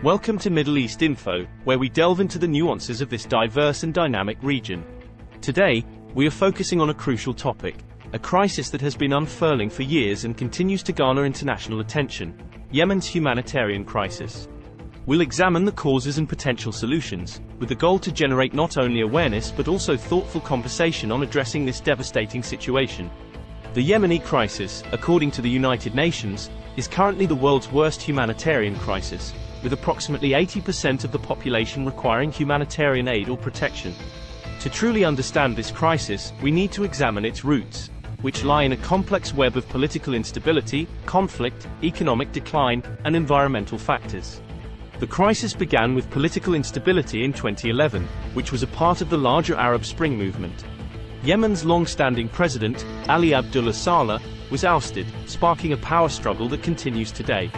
Welcome to Middle East Info, where we delve into the nuances of this diverse and dynamic region. Today, we are focusing on a crucial topic, a crisis that has been unfurling for years and continues to garner international attention: Yemen's humanitarian crisis. We'll examine the causes and potential solutions, with the goal to generate not only awareness but also thoughtful conversation on addressing this devastating situation. The Yemeni crisis, according to the United Nations, is currently the world's worst humanitarian crisis, with approximately 80% of the population requiring humanitarian aid or protection. To truly understand this crisis, we need to examine its roots, which lie in a complex web of political instability, conflict, economic decline, and environmental factors. The crisis began with political instability in 2011, which was a part of the larger Arab Spring movement. Yemen's long-standing president, Ali Abdullah Saleh, was ousted, sparking a power struggle that continues today.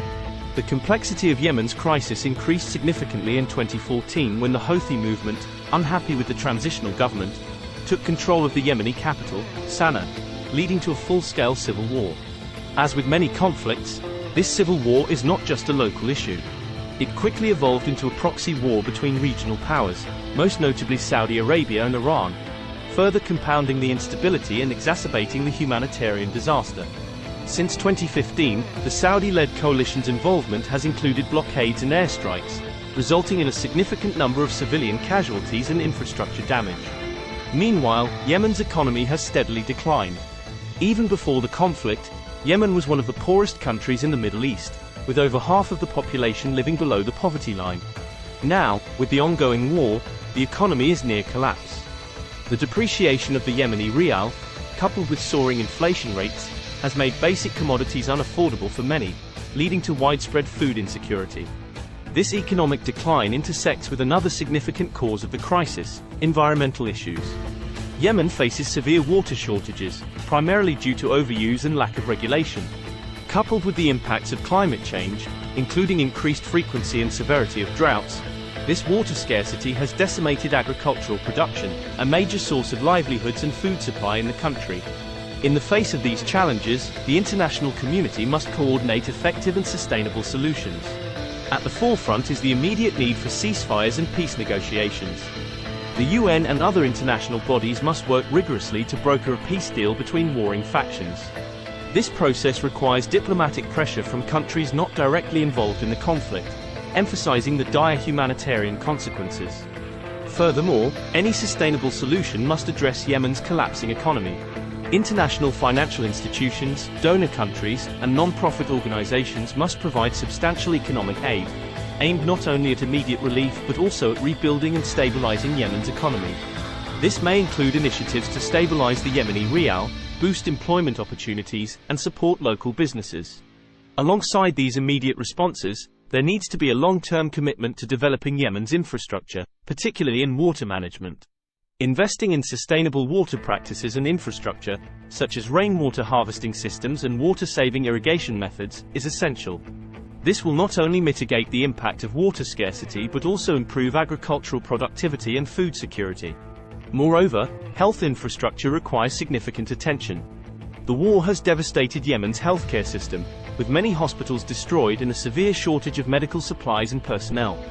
The complexity of Yemen's crisis increased significantly in 2014 when the Houthi movement, unhappy with the transitional government, took control of the Yemeni capital, Sana'a, leading to a full-scale civil war. As with many conflicts, this civil war is not just a local issue. It quickly evolved into a proxy war between regional powers, most notably Saudi Arabia and Iran, further compounding the instability and exacerbating the humanitarian disaster. Since 2015, the Saudi-led coalition's involvement has included blockades and airstrikes, resulting in a significant number of civilian casualties and infrastructure damage. Meanwhile, Yemen's economy has steadily declined. Even before the conflict, Yemen was one of the poorest countries in the Middle East, with over half of the population living below the poverty line. Now, with the ongoing war, the economy is near collapse. The depreciation of the Yemeni rial, coupled with soaring inflation rates, has made basic commodities unaffordable for many, leading to widespread food insecurity. This economic decline intersects with another significant cause of the crisis: environmental issues. Yemen faces severe water shortages, primarily due to overuse and lack of regulation. Coupled with the impacts of climate change, including increased frequency and severity of droughts, this water scarcity has decimated agricultural production, a major source of livelihoods and food supply in the country. In the face of these challenges, the international community must coordinate effective and sustainable solutions. At the forefront is the immediate need for ceasefires and peace negotiations. The UN and other international bodies must work rigorously to broker a peace deal between warring factions. This process requires diplomatic pressure from countries not directly involved in the conflict, emphasizing the dire humanitarian consequences. Furthermore, any sustainable solution must address Yemen's collapsing economy. International financial institutions, donor countries, and non-profit organizations must provide substantial economic aid, aimed not only at immediate relief but also at rebuilding and stabilizing Yemen's economy. This may include initiatives to stabilize the Yemeni rial, boost employment opportunities, and support local businesses. Alongside these immediate responses, there needs to be a long-term commitment to developing Yemen's infrastructure, particularly in water management. Investing in sustainable water practices and infrastructure, such as rainwater harvesting systems and water-saving irrigation methods, is essential. This will not only mitigate the impact of water scarcity but also improve agricultural productivity and food security. Moreover, health infrastructure requires significant attention. The war has devastated Yemen's healthcare system, with many hospitals destroyed and a severe shortage of medical supplies and personnel.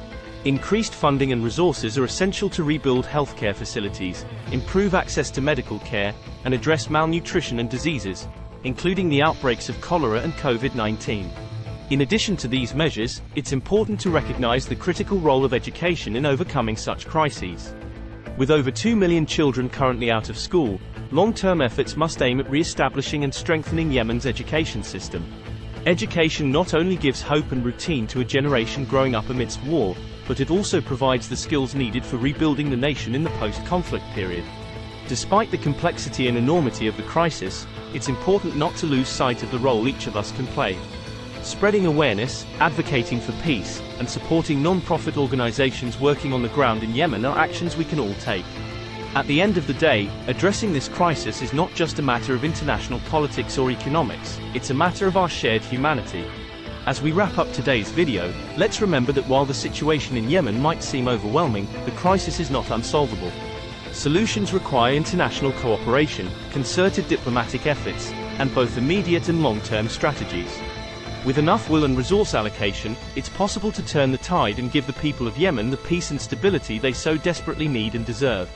Increased funding and resources are essential to rebuild healthcare facilities, improve access to medical care, and address malnutrition and diseases, including the outbreaks of cholera and COVID-19. In addition to these measures, it's important to recognize the critical role of education in overcoming such crises. With over 2 million children currently out of school, long-term efforts must aim at re-establishing and strengthening Yemen's education system. Education not only gives hope and routine to a generation growing up amidst war, but it also provides the skills needed for rebuilding the nation in the post-conflict period. Despite the complexity and enormity of the crisis, it's important not to lose sight of the role each of us can play. Spreading awareness, advocating for peace, and supporting non-profit organizations working on the ground in Yemen are actions we can all take. At the end of the day, addressing this crisis is not just a matter of international politics or economics, it's a matter of our shared humanity. As we wrap up today's video, let's remember that while the situation in Yemen might seem overwhelming, the crisis is not unsolvable. Solutions require international cooperation, concerted diplomatic efforts, and both immediate and long-term strategies. With enough will and resource allocation, it's possible to turn the tide and give the people of Yemen the peace and stability they so desperately need and deserve.